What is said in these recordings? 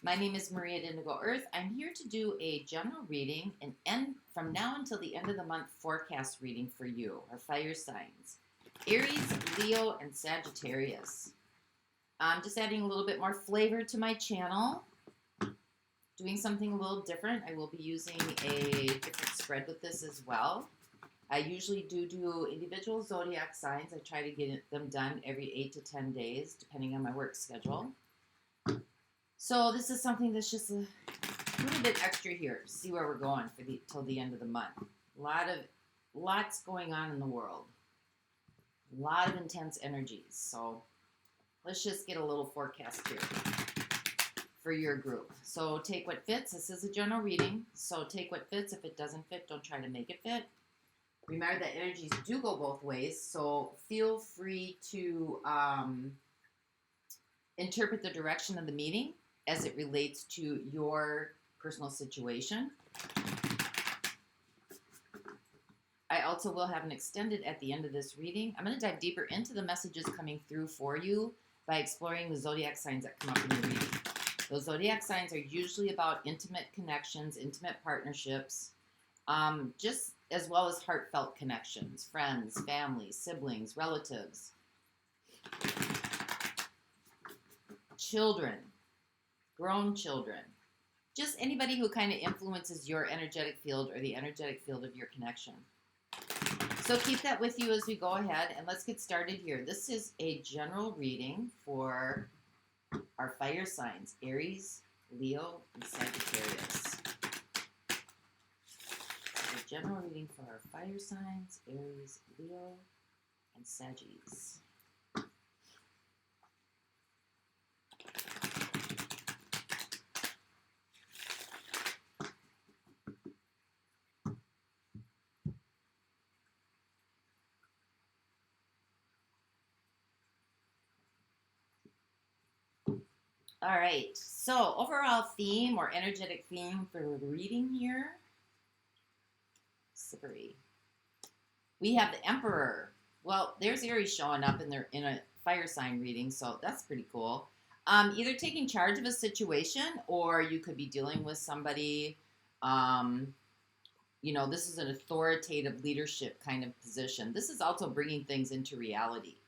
My name is Marie at Indigo Earth. I'm here to do a general reading and from now until the end of the month forecast reading for you, our fire signs. Aries, Leo, and Sagittarius. I'm just adding a little bit more flavor to my channel. Doing something a little different. I will be using a different spread with this as well. I usually do individual zodiac signs. I try to get them done every 8 to 10 days, depending on my work schedule. So this is something that's just a little bit extra here. See where we're going for till the end of the month. Lots going on in the world. A lot of intense energies. So let's just get a little forecast here for your group. So take what fits. This is a general reading. So take what fits. If it doesn't fit, don't try to make it fit. Remember that energies do go both ways. So feel free to interpret the direction of the meeting as it relates to your personal situation. I also will have an extended at the end of this reading. I'm going to dive deeper into the messages coming through for you by exploring the zodiac signs that come up in your reading. Those zodiac signs are usually about intimate connections, intimate partnerships, just as well as heartfelt connections, friends, family, siblings, relatives, children, grown children, just anybody who kind of influences your energetic field or the energetic field of your connection. So keep that with you as we go ahead, and let's get started here. This is a general reading for our fire signs, Aries, Leo, and Sagittarius. So a general reading for our fire signs, Aries, Leo, and Saggies. All right, so overall theme or energetic theme for the reading here, slippery. We have the Emperor. Well, there's Aries showing up in a fire sign reading, so that's pretty cool. Either taking charge of a situation, or you could be dealing with somebody. This is an authoritative leadership kind of position. This is also bringing things into reality.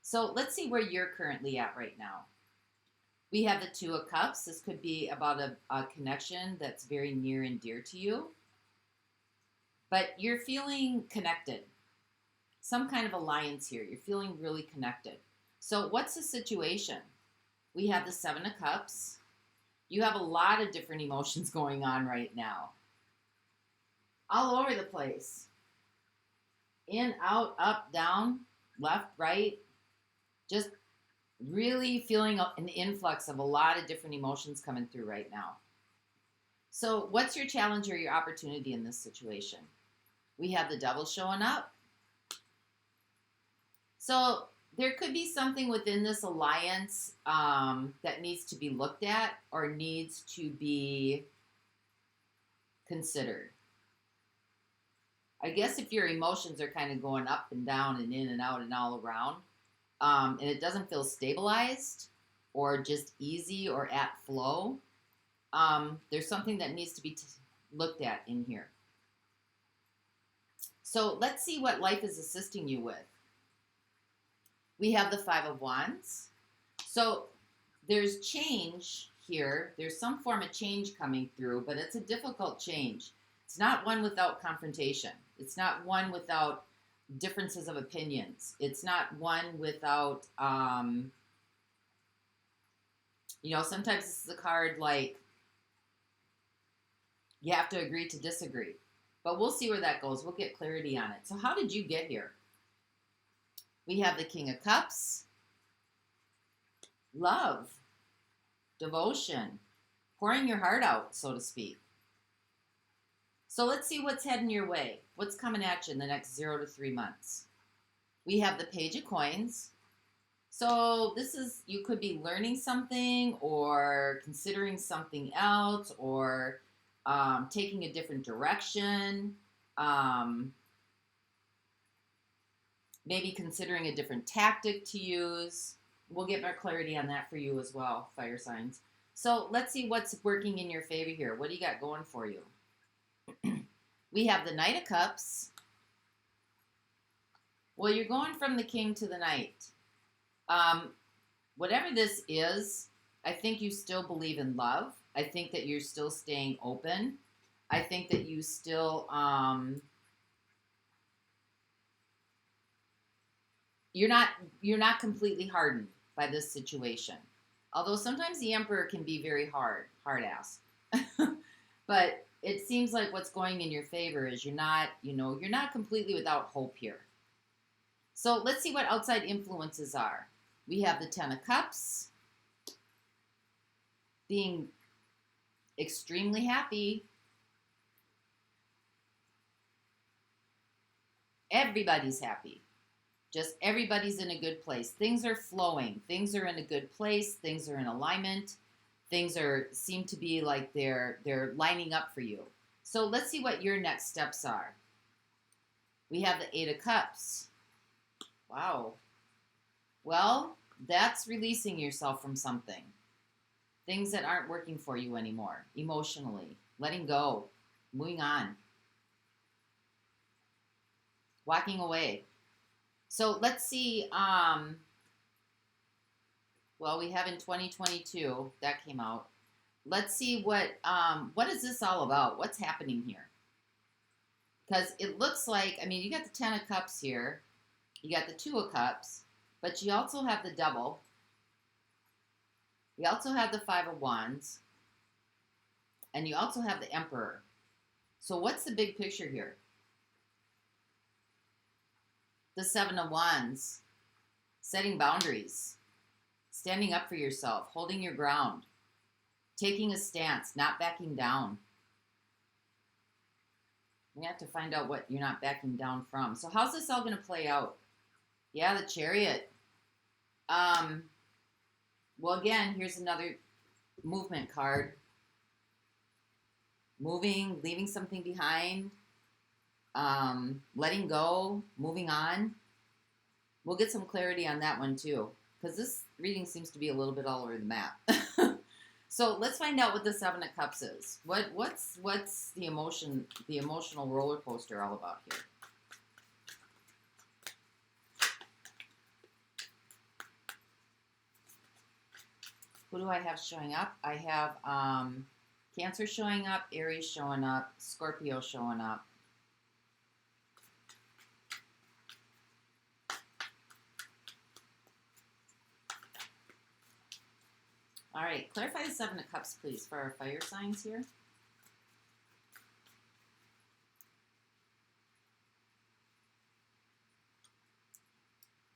So let's see where you're currently at right now. We have the Two of Cups. This could be about a connection that's very near and dear to you. But you're feeling connected. Some kind of alliance here. You're feeling really connected. So what's the situation? We have the Seven of Cups. You have a lot of different emotions going on right now. All over the place. In, out, up, down, left, right. Just really feeling an influx of a lot of different emotions coming through right now. So what's your challenge or your opportunity in this situation? We have the Devil showing up. So there could be something within this alliance that needs to be looked at or needs to be considered. I guess if your emotions are kind of going up and down and in and out and all around, and it doesn't feel stabilized or just easy or at flow, there's something that needs to be looked at in here. So let's see what life is assisting you with. We have the Five of Wands. So there's change here. There's some form of change coming through, but it's a difficult change. It's not one without confrontation. It's not one without differences of opinions. It's not one without, sometimes this is a card like you have to agree to disagree. But we'll see where that goes. We'll get clarity on it. So how did you get here? We have the King of Cups. Love. Devotion. Pouring your heart out, so to speak. So let's see what's heading your way. What's coming at you in the next 0 to 3 months? We have the Page of Coins. So this is, you could be learning something or considering something else or taking a different direction. Maybe considering a different tactic to use. We'll get more clarity on that for you as well, fire signs. So let's see what's working in your favor here. What do you got going for you? We have the Knight of Cups. Well, you're going from the King to the Knight. Whatever this is, I think you still believe in love. I think that you're still staying open. I think that you still, you're not completely hardened by this situation. Although sometimes the Emperor can be very hard ass. But it seems like what's going in your favor is you're not completely without hope here. So let's see what outside influences are. We have the Ten of Cups, being extremely happy. Everybody's happy. Just everybody's in a good place. Things are flowing. Things are in a good place. Things are in alignment. Things seem to be like they're lining up for you. So let's see what your next steps are. We have the Eight of Cups. Wow. Well, that's releasing yourself from something. Things that aren't working for you anymore, emotionally. Letting go. Moving on. Walking away. So let's see. Well, we have in 2022, that came out. Let's see what is this all about? What's happening here? Because it looks like, I mean, you got the Ten of Cups here. You got the Two of Cups. But you also have the Devil. You also have the Five of Wands. And you also have the Emperor. So what's the big picture here? The Seven of Wands. Setting boundaries. Standing up for yourself. Holding your ground. Taking a stance. Not backing down. We have to find out what you're not backing down from. So how's this all going to play out? Yeah, the Chariot. Well, again, here's another movement card. Moving, leaving something behind, letting go, moving on. We'll get some clarity on that one too, because this reading seems to be a little bit all over the map. So let's find out what the Seven of Cups is. What's the emotional roller coaster all about here? Who do I have showing up? I have Cancer showing up, Aries showing up, Scorpio showing up. All right, clarify the Seven of Cups, please, for our fire signs here.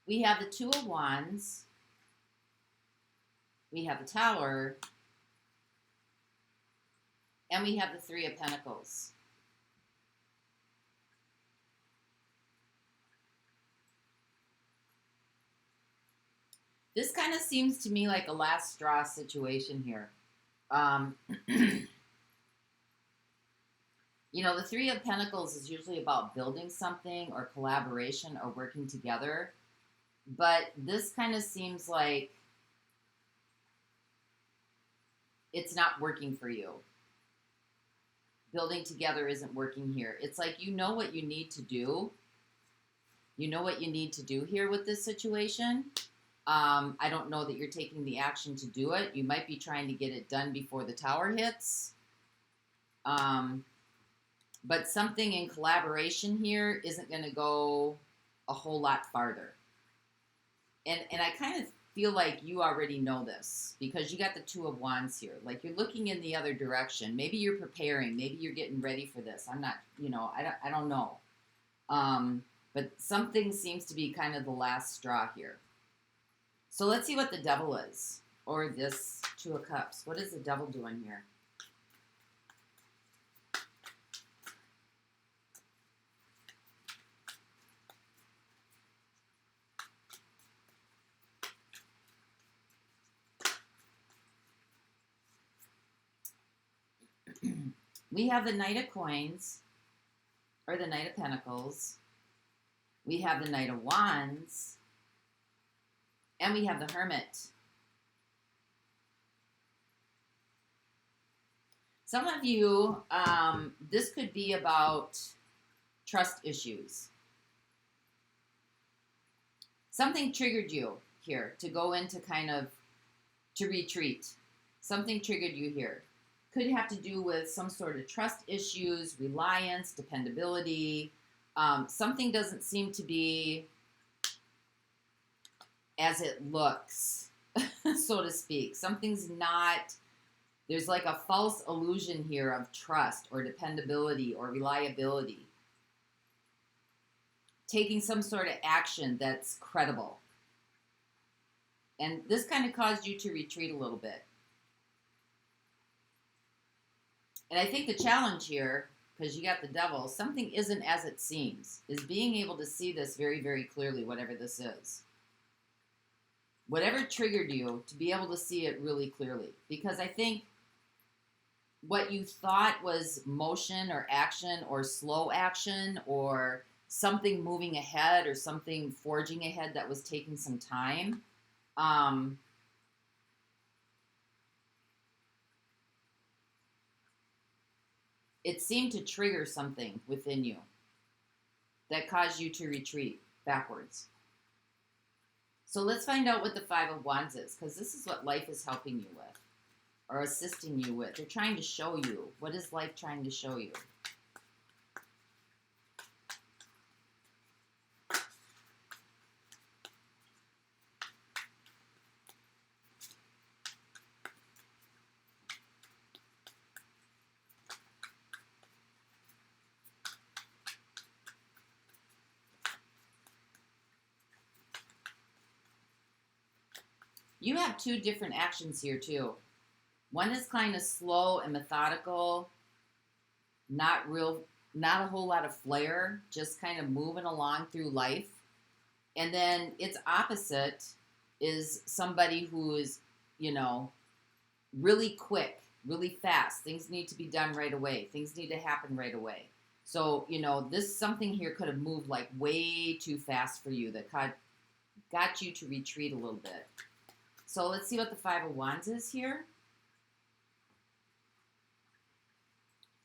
We have the Two of Wands. We have the Tower. And we have the Three of Pentacles. This kind of seems to me like a last straw situation here. You know, the Three of Pentacles is usually about building something or collaboration or working together. But this kind of seems like it's not working for you. Building together isn't working here. It's like you know what you need to do. You know what you need to do here with this situation. I don't know that you're taking the action to do it. You might be trying to get it done before the Tower hits. But something in collaboration here isn't going to go a whole lot farther. And I kind of feel like you already know this because you got the Two of Wands here. Like you're looking in the other direction. Maybe you're preparing. Maybe you're getting ready for this. I'm not, I don't know. But something seems to be kind of the last straw here. So let's see what the Devil is, or this Two of Cups. What is the Devil doing here? We have the Knight of Coins, or the Knight of Pentacles. We have the Knight of Wands. And we have the Hermit. Some of you, this could be about trust issues. Something triggered you here to go into to retreat. Something triggered you here. Could have to do with some sort of trust issues, reliance, dependability. Something doesn't seem to be as it looks, so to speak. Something's not, there's like a false illusion here of trust or dependability or reliability. Taking some sort of action that's credible. And this kind of caused you to retreat a little bit. And I think the challenge here, because you got the devil, something isn't as it seems, is being able to see this very, very clearly, whatever this is. Whatever triggered you, to be able to see it really clearly. Because I think what you thought was motion or action or slow action or something moving ahead or something forging ahead that was taking some time, it seemed to trigger something within you that caused you to retreat backwards. So let's find out what the Five of Wands is, because this is what life is helping you with or assisting you with. They're trying to show you. What is life trying to show you? You have two different actions here, too. One is kind of slow and methodical, not a whole lot of flair, just kind of moving along through life. And then its opposite is somebody who is, really quick, really fast. Things need to be done right away. Things need to happen right away. So, something here could have moved like way too fast for you that got you to retreat a little bit. So let's see what the Five of Wands is here.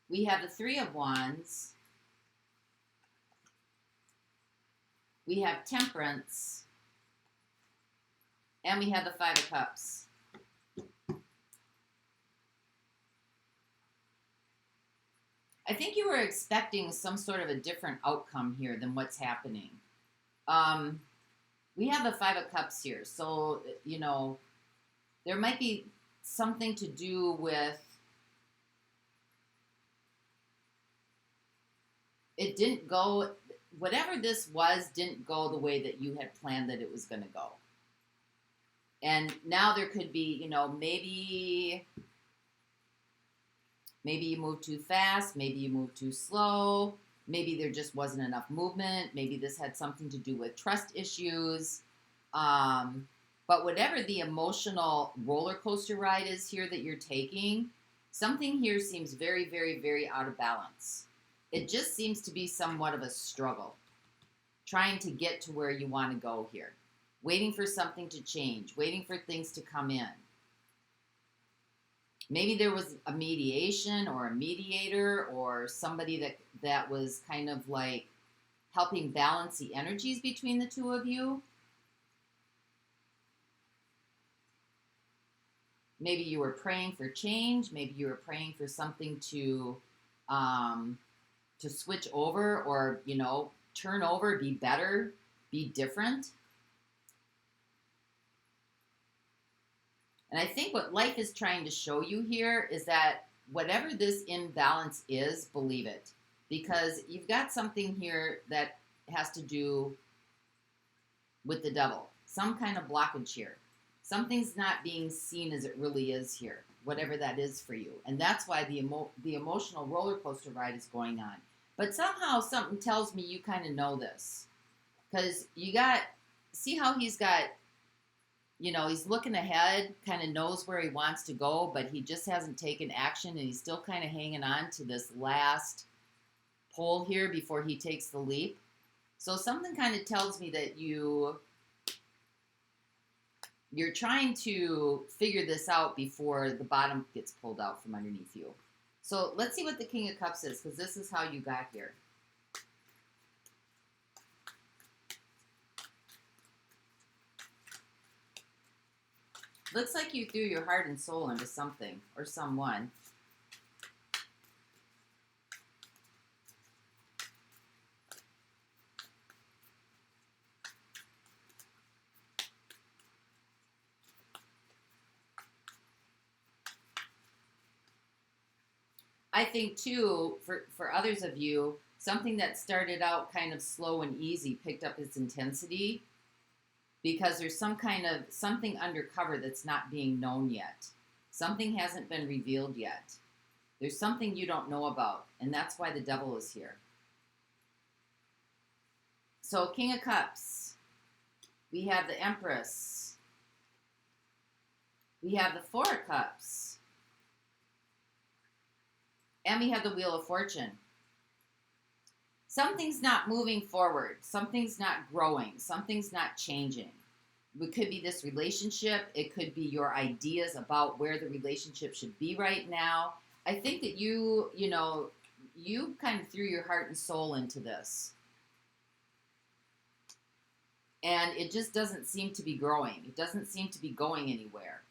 We have the Three of Wands. We have Temperance. And we have the Five of Cups. I think you were expecting some sort of a different outcome here than what's happening. We have the Five of Cups here, so, there might be something to do with it didn't go, whatever this was didn't go the way that you had planned that it was going to go. And now there could be, maybe you moved too fast, maybe you moved too slow. Maybe there just wasn't enough movement. Maybe this had something to do with trust issues. But whatever the emotional roller coaster ride is here that you're taking, something here seems very, very, very out of balance. It just seems to be somewhat of a struggle, trying to get to where you want to go here, waiting for something to change, waiting for things to come in. Maybe there was a mediation or a mediator or somebody that was kind of like helping balance the energies between the two of you. Maybe you were praying for change. Maybe you were praying for something to switch over or, turn over, be better, be different. And I think what life is trying to show you here is that whatever this imbalance is, believe it. Because you've got something here that has to do with the devil. Some kind of blockage here. Something's not being seen as it really is here, whatever that is for you. And that's why the emotional roller coaster ride is going on. But somehow something tells me you kind of know this. Because see how he's got, he's looking ahead, kind of knows where he wants to go, but he just hasn't taken action, and he's still kind of hanging on to this last pole here before he takes the leap. So something kind of tells me that you're trying to figure this out before the bottom gets pulled out from underneath you. So let's see what the King of Cups is, because this is how you got here. Looks like you threw your heart and soul into something or someone. I think, too, for others of you, something that started out kind of slow and easy picked up its intensity because there's something undercover that's not being known yet. Something hasn't been revealed yet. There's something you don't know about, and that's why the devil is here. So, King of Cups. We have the Empress. We have the Four of Cups. And we have the Wheel of Fortune. Something's not moving forward. Something's not growing. Something's not changing. It could be this relationship. It could be your ideas about where the relationship should be right now. I think that you kind of threw your heart and soul into this. And it just doesn't seem to be growing. It doesn't seem to be going anywhere.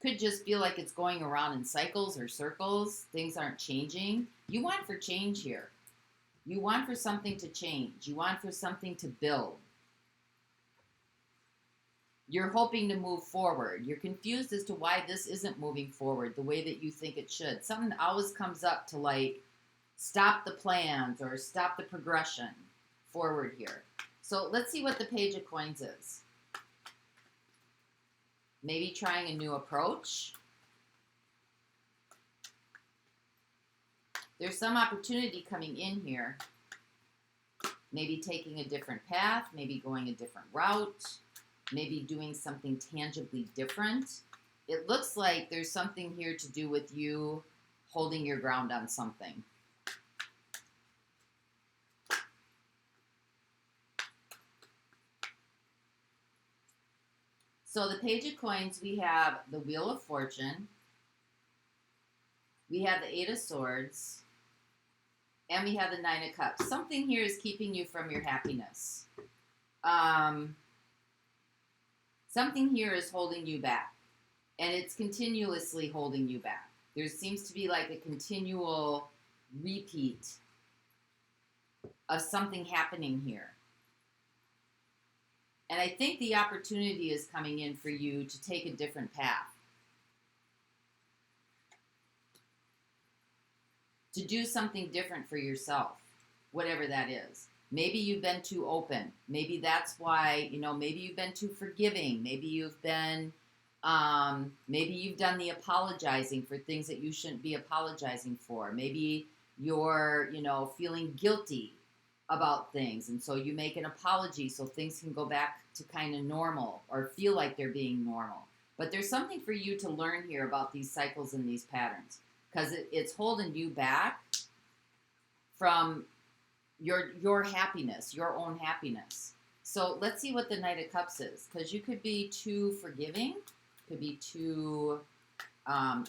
Could just feel like it's going around in cycles or circles. Things aren't changing. You want for change here. You want for something to change. You want for something to build. You're hoping to move forward. You're confused as to why this isn't moving forward the way that you think it should. Something always comes up to like stop the plans or stop the progression forward here. So let's see what the Page of Coins is. Maybe trying a new approach. There's some opportunity coming in here. Maybe taking a different path, maybe going a different route, maybe doing something tangibly different. It looks like there's something here to do with you holding your ground on something. So the Page of Coins, we have the Wheel of Fortune, we have the Eight of Swords, and we have the Nine of Cups. Something here is keeping you from your happiness. Something here is holding you back, and it's continuously holding you back. There seems to be like a continual repeat of something happening here. And I think the opportunity is coming in for you to take a different path. To do something different for yourself, whatever that is. Maybe you've been too open. Maybe that's why, maybe you've been too forgiving. Maybe you've been, maybe you've done the apologizing for things that you shouldn't be apologizing for. Maybe you're, feeling guilty about things, and so you make an apology so things can go back to kind of normal or feel like they're being normal. But there's something for you to learn here about these cycles and these patterns, because it's holding you back from your happiness, your own happiness. So let's see what the Knight of Cups is, because you could be too forgiving, could be too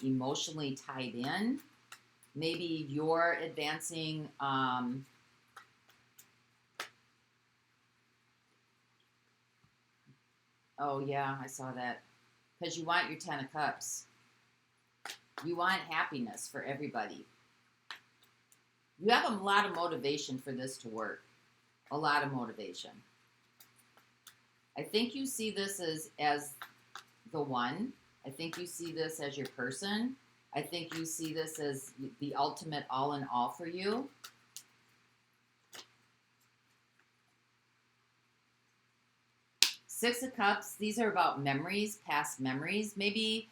emotionally tied in. Maybe you're advancing oh, yeah, I saw that. Because you want your 10 of Cups. You want happiness for everybody. You have a lot of motivation for this to work. A lot of motivation. I think you see this as the one. I think you see this as your person. I think you see this as the ultimate all in all for you. Six of Cups, these are about memories, past memories. Maybe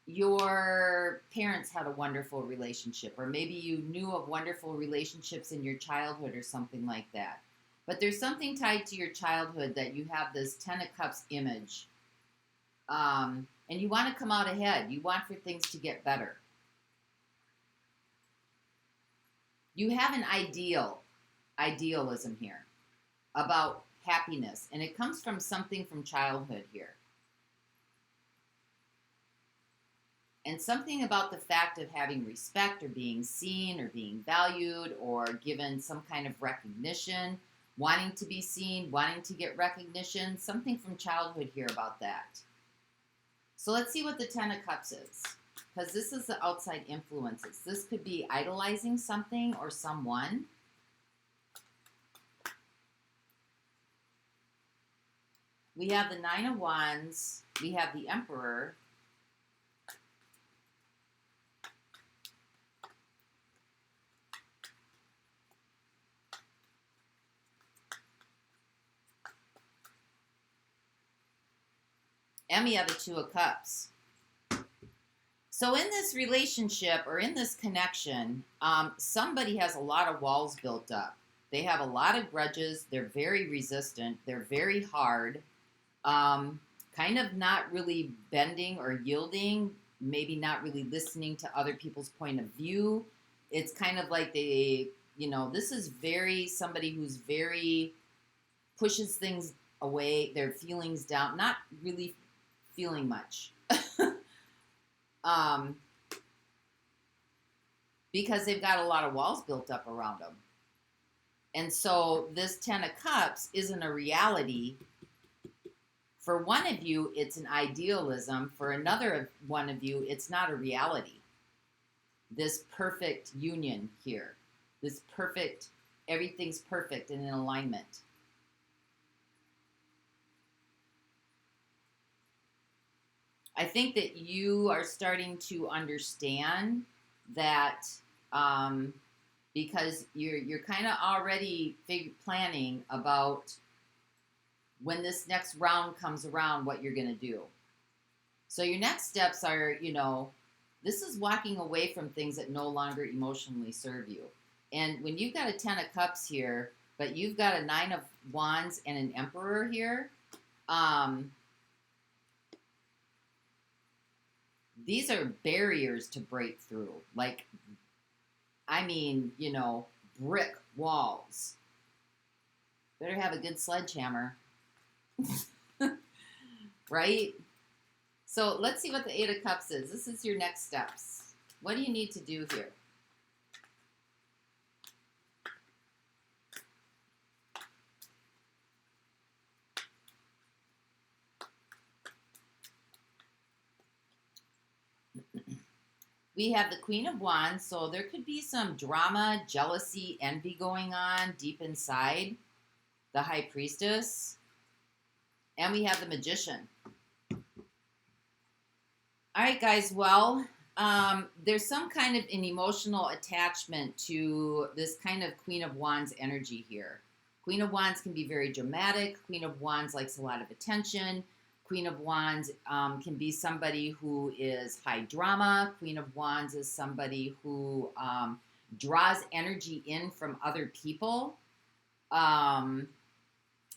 your parents had a wonderful relationship, or maybe you knew of wonderful relationships in your childhood or something like that. But there's something tied to your childhood that you have this 10 of Cups image. And you want to come out ahead. You want for things to get better. You have an idealism here about happiness, and it comes from something from childhood here. And something about the fact of having respect or being seen or being valued or given some kind of recognition, wanting to be seen, wanting to get recognition, something from childhood here about that. So let's see what the Ten of Cups is, because this is the outside influences. This could be idolizing something or someone. We have the Nine of Wands. We have the Emperor. And we have the Two of Cups. So in this relationship or in this connection, somebody has a lot of walls built up. They have a lot of grudges. They're very resistant. They're very hard. Kind of not really bending or yielding. Maybe not really listening to other people's point of view. It's kind of like they, this is very somebody who's very pushes things away, their feelings down, not really feeling much. Because they've got a lot of walls built up around them. And so this Ten of Cups isn't a reality. For one of you, it's an idealism. For another one of you, it's not a reality. This perfect union here. This perfect, everything's perfect and in alignment. I think that you are starting to understand that because you're kind of already planning about when this next round comes around, what you're going to do. So your next steps are, this is walking away from things that no longer emotionally serve you. And when you've got a Ten of Cups here, but you've got a Nine of Wands and an Emperor here, these are barriers to break through. Like, brick walls. Better have a good sledgehammer. Right? So let's see what the Eight of Cups is. This is your next steps. What do you need to do here? We have the Queen of Wands, so there could be some drama, jealousy, envy going on deep inside the High Priestess. And we have the Magician. All right, guys, well, there's some kind of an emotional attachment to this kind of Queen of Wands energy here. Queen of Wands can be very dramatic. Queen of Wands likes a lot of attention. Queen of Wands can be somebody who is high drama. Queen of Wands is somebody who draws energy in from other people.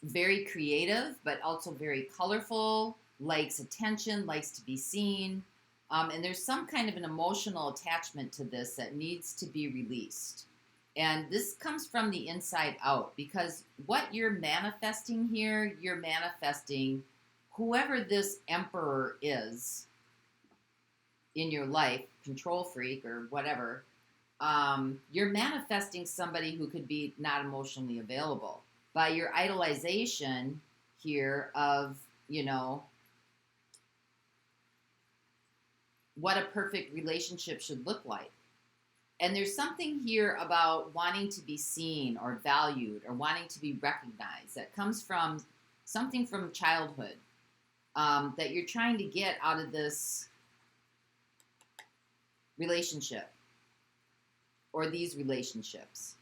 Very creative, but also very colorful, likes attention, likes to be seen. And there's some kind of an emotional attachment to this that needs to be released. And this comes from the inside out, because what you're manifesting here, you're manifesting whoever this Emperor is in your life, control freak or whatever, you're manifesting somebody who could be not emotionally available by your idolization here of, what a perfect relationship should look like. And there's something here about wanting to be seen or valued or wanting to be recognized that comes from something from childhood. That you're trying to get out of this relationship or these relationships.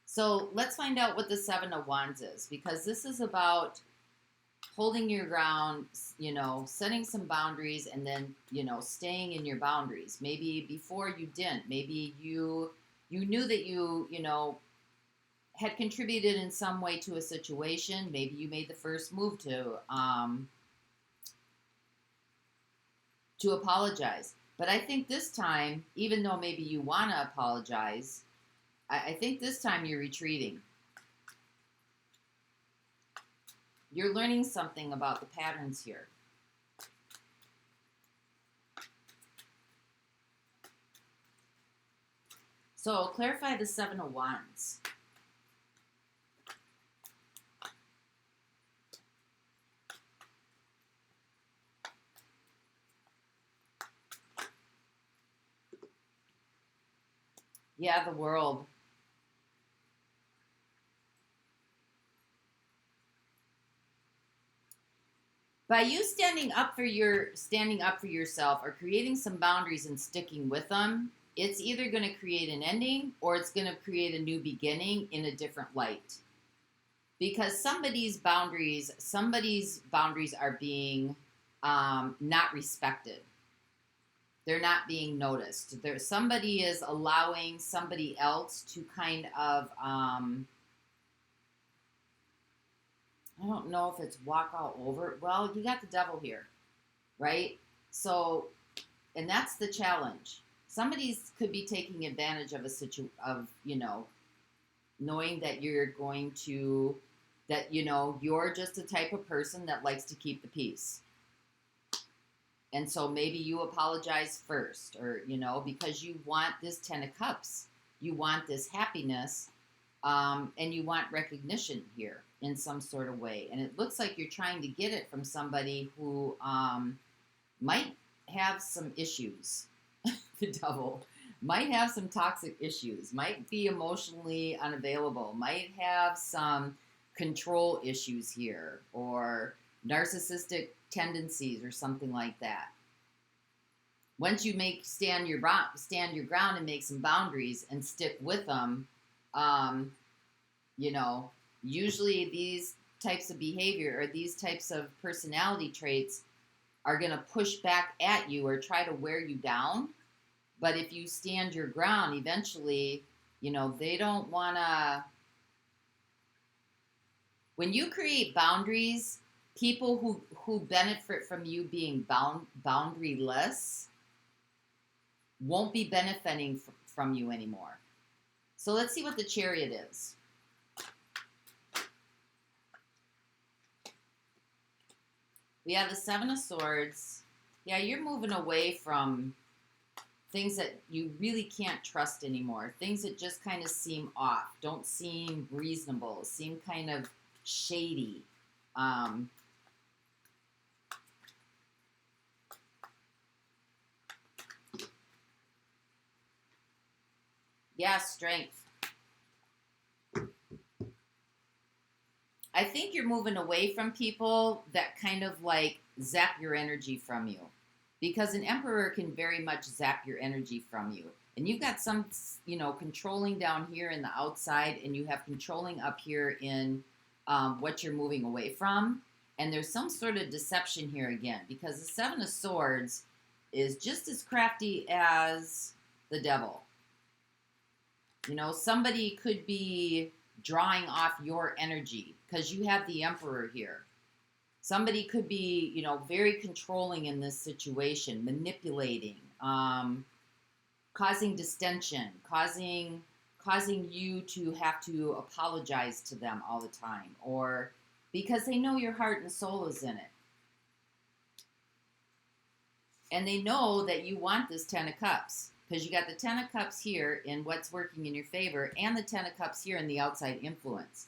So let's find out what the Seven of Wands is, because this is about holding your ground, setting some boundaries and then, staying in your boundaries. Maybe before you didn't. Maybe you knew that you had contributed in some way to a situation. Maybe you made the first move to apologize. But I think this time, even though maybe you want to apologize, I think this time you're retreating. You're learning something about the patterns here. So clarify the Seven of Wands. Yeah, the World. By you standing up for yourself or creating some boundaries and sticking with them, it's either going to create an ending or it's going to create a new beginning in a different light. Because somebody's boundaries are being not respected. They're not being noticed. Somebody is allowing somebody else to kind of, I don't know if it's walk all over. Well, you got the devil here, right? So, and that's the challenge. Somebody could be taking advantage of knowing that you're you're just the type of person that likes to keep the peace. And so maybe you apologize first, or, because you want this 10 of Cups. You want this happiness, and you want recognition here in some sort of way. And it looks like you're trying to get it from somebody who might have some issues. The devil might have some toxic issues, might be emotionally unavailable, might have some control issues here, or narcissistic tendencies or something like that. Once you stand your ground and make some boundaries and stick with them, usually these types of behavior or these types of personality traits are going to push back at you or try to wear you down. But if you stand your ground, eventually, they don't want to. When you create boundaries, people who benefit from you being boundaryless won't be benefiting from you anymore. So let's see what the Chariot is. We have the Seven of Swords. Yeah, you're moving away from things that you really can't trust anymore. Things that just kind of seem off, don't seem reasonable, seem kind of shady. Yeah, Strength. I think you're moving away from people that kind of like zap your energy from you. Because an Emperor can very much zap your energy from you. And you've got some, controlling down here in the outside, and you have controlling up here in what you're moving away from. And there's some sort of deception here again, because the Seven of Swords is just as crafty as the devil. Somebody could be drawing off your energy because you have the Emperor here. Somebody could be, very controlling in this situation, manipulating, causing distension, causing you to have to apologize to them all the time, or because they know your heart and soul is in it. And they know that you want this Ten of Cups, because you got the Ten of Cups here in what's working in your favor, and the Ten of Cups here in the outside influence.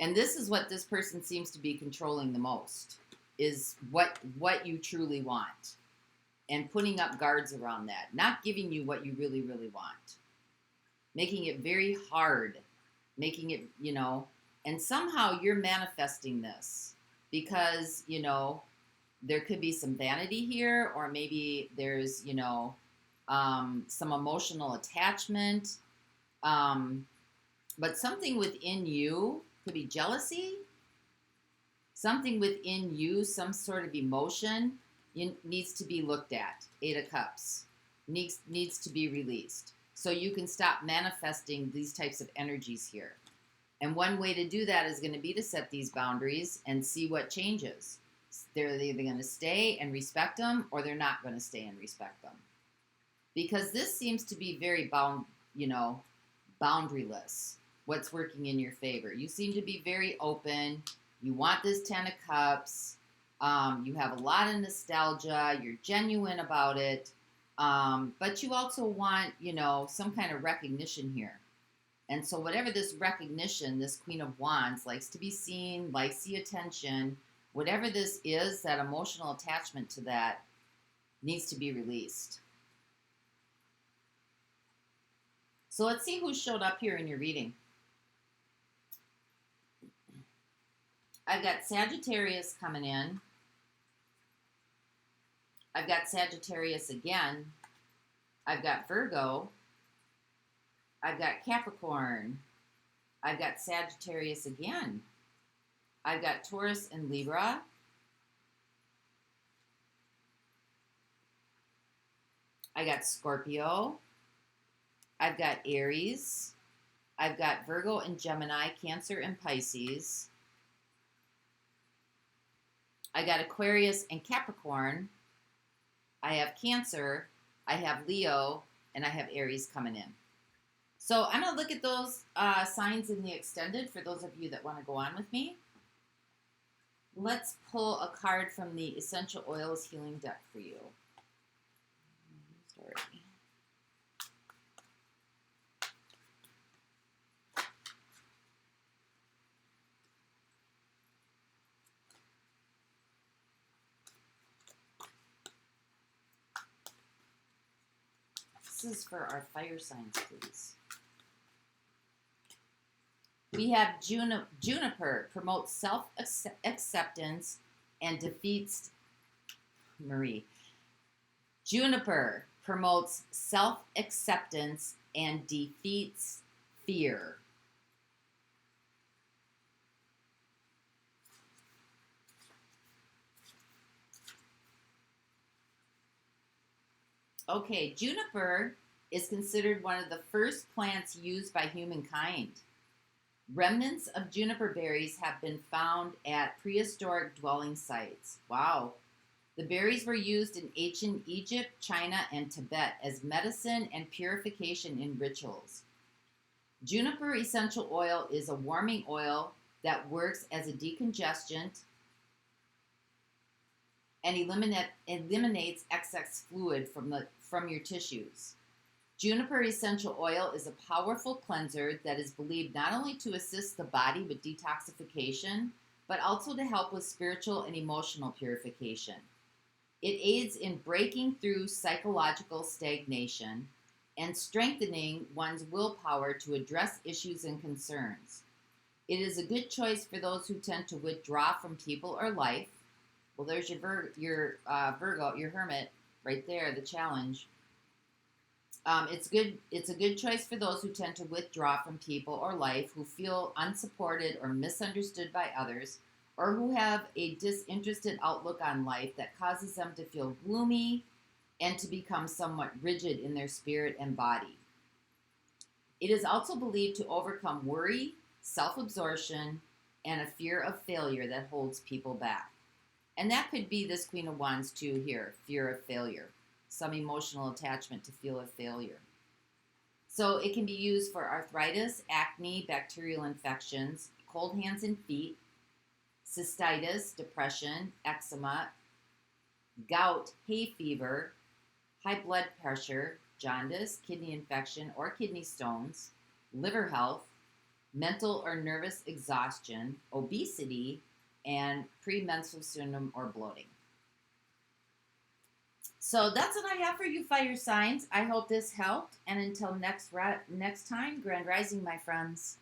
And this is what this person seems to be controlling the most, is what you truly want. And putting up guards around that. Not giving you what you really, really want. Making it very hard. Making it, and somehow you're manifesting this. Because, there could be some vanity here, or maybe there's, some emotional attachment. But something within you, could be jealousy, something within you, some sort of emotion needs to be looked at. Eight of Cups needs to be released. So you can stop manifesting these types of energies here. And one way to do that is going to be to set these boundaries and see what changes. They're either going to stay and respect them, or they're not going to stay and respect them. Because this seems to be very boundaryless. What's working in your favor. You seem to be very open. You want this Ten of Cups. You have a lot of nostalgia. You're genuine about it. But you also want, some kind of recognition here. And so whatever this recognition, this Queen of Wands likes to be seen, likes the attention, whatever this is, that emotional attachment to that needs to be released. So let's see who showed up here in your reading. I've got Sagittarius coming in. I've got Sagittarius again. I've got Virgo. I've got Capricorn. I've got Sagittarius again. I've got Taurus and Libra. I got Scorpio. I've got Aries. I've got Virgo and Gemini, Cancer and Pisces. I got Aquarius and Capricorn. I have Cancer. I have Leo. And I have Aries coming in. So I'm going to look at those signs in the extended for those of you that want to go on with me. Let's pull a card from the Essential Oils Healing deck for you. Sorry. This is for our fire signs, please. We have Juniper, promotes self-acceptance and defeats Marie. Juniper promotes self-acceptance and defeats fear. Okay, juniper is considered one of the first plants used by humankind. Remnants of juniper berries have been found at prehistoric dwelling sites. Wow. The berries were used in ancient Egypt, China, and Tibet as medicine and purification in rituals. Juniper essential oil is a warming oil that works as a decongestant and eliminates excess fluid from your tissues. Juniper essential oil is a powerful cleanser that is believed not only to assist the body with detoxification, but also to help with spiritual and emotional purification. It aids in breaking through psychological stagnation and strengthening one's willpower to address issues and concerns. It is a good choice for those who tend to withdraw from people or life. Well, there's your Virgo, your Hermit, right there, the challenge. It's a good choice for those who tend to withdraw from people or life, who feel unsupported or misunderstood by others, or who have a disinterested outlook on life that causes them to feel gloomy and to become somewhat rigid in their spirit and body. It is also believed to overcome worry, self-absorption, and a fear of failure that holds people back. And that could be this Queen of Wands too here, fear of failure. Some emotional attachment to feel of failure. So it can be used for arthritis, acne, bacterial infections, cold hands and feet, cystitis, depression, eczema, gout, hay fever, high blood pressure, jaundice, kidney infection or kidney stones, liver health, mental or nervous exhaustion, obesity, and premenstrual syndrome or bloating. So that's what I have for you, fire signs. I hope this helped. And until next time, Grand Rising, my friends.